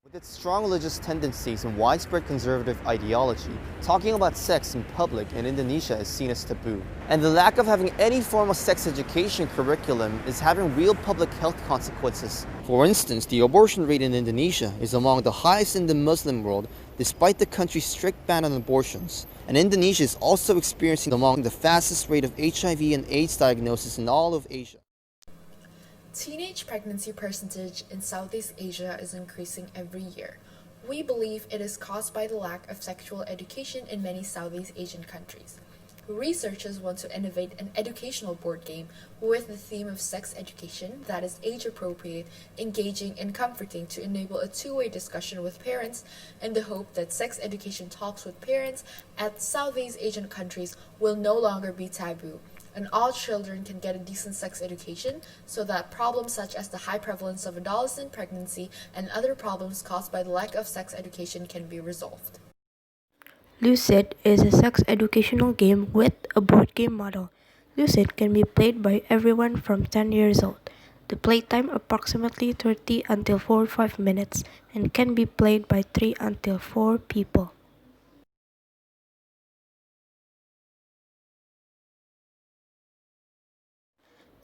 With its strong religious tendencies and widespread conservative ideology, talking about sex in public in Indonesia is seen as taboo. And the lack of having any form of sex education curriculum is having real public health consequences. For instance, the abortion rate in Indonesia is among the highest in the Muslim world, despite the country's strict ban on abortions. And Indonesia is also experiencing among the fastest rate of HIV and AIDS diagnosis in all of Asia. Teenage pregnancy percentage in Southeast Asia is increasing every year. We believe it is caused by the lack of sexual education in many Southeast Asian countries. Researchers want to innovate an educational board game with the theme of sex education that is age-appropriate, engaging, and comforting to enable a two-way discussion with parents in the hope that sex education talks with parents at Southeast Asian countries will no longer be taboo, and all children can get a decent sex education so that problems such as the high prevalence of adolescent pregnancy and other problems caused by the lack of sex education can be resolved. Lucid is a sex educational game with a board game model. Lucid can be played by everyone from 10 years old. The playtime approximately 30 until 45 minutes and can be played by 3 until 4 people.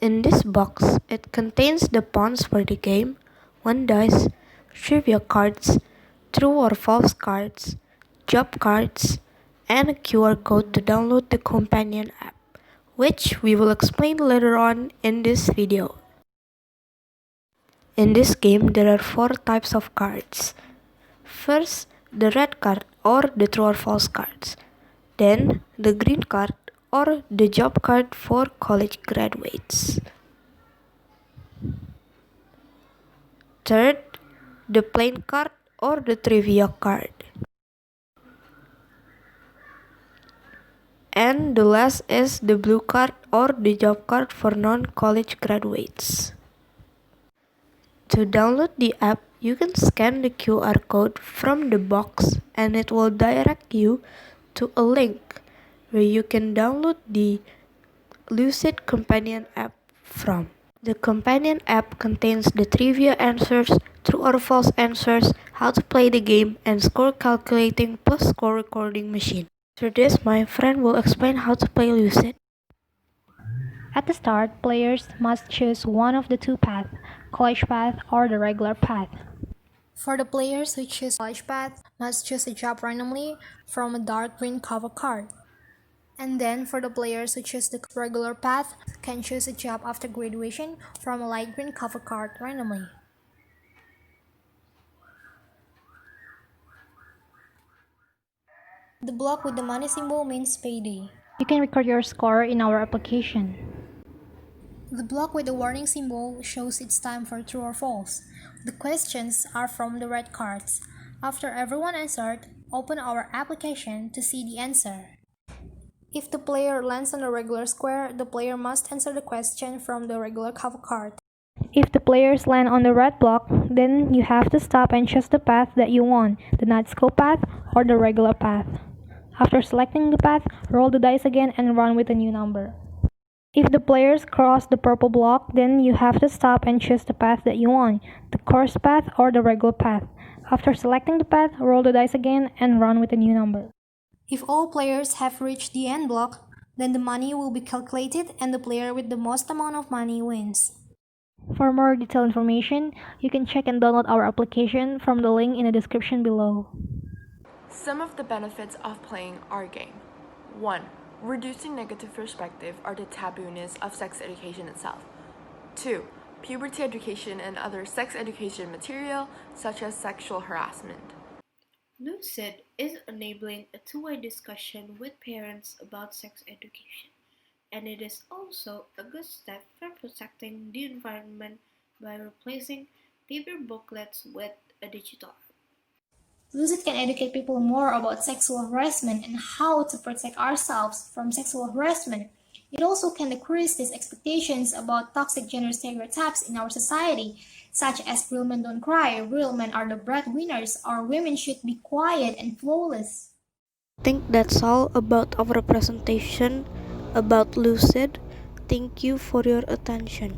In this box, it contains the pawns for the game, 1 dice, trivia cards, true or false cards, job cards, and a QR code to download the companion app, which we will explain later on in this video. In this game, there are 4 types of cards. First, the red card or the true or false cards. Then, the green card or the job card for college graduates. Third, the plain card or the trivia card. And the last is the blue card or the job card for non-college graduates. To download the app, you can scan the QR code from the box and it will direct you to a link where you can download the Lucid companion app from. The companion app contains the trivia answers, true or false answers, how to play the game, and score calculating plus score recording machine. After this, my friend will explain how to play Lucid. At the start, players must choose one of the 2 paths, college path or the regular path. For the players who choose college path, must choose a job randomly from a dark green cover card. And then for the players who choose the regular path, can choose a job after graduation from a light green cover card randomly. The block with the money symbol means payday. You can record your score in our application. The block with the warning symbol shows it's time for true or false. The questions are from the red cards. After everyone answered, open our application to see the answer. If the player lands on the regular square, the player must answer the question from the regular cover card. If the players land on the red block, then you have to stop and choose the path that you want, the not scope path or the regular path. After selecting the path, roll the dice again and run with a new number. If the players cross the purple block, then you have to stop and choose the path that you want, the course path or the regular path. After selecting the path, roll the dice again and run with a new number. If all players have reached the end block, then the money will be calculated and the player with the most amount of money wins. For more detailed information, you can check and download our application from the link in the description below. Some of the benefits of playing our game. 1. Reducing negative perspective or the tabooness of sex education itself. 2. Puberty education and other sex education material such as sexual harassment. Lucid is enabling a two-way discussion with parents about sex education, and it is also a good step for protecting the environment by replacing paper booklets with a digital app. Lucid can educate people more about sexual harassment and how to protect ourselves from sexual harassment. It also can decrease these expectations about toxic gender stereotypes in our society, such as real men don't cry, real men are the breadwinners, or women should be quiet and flawless. I think that's all about our presentation about Lucid. Thank you for your attention.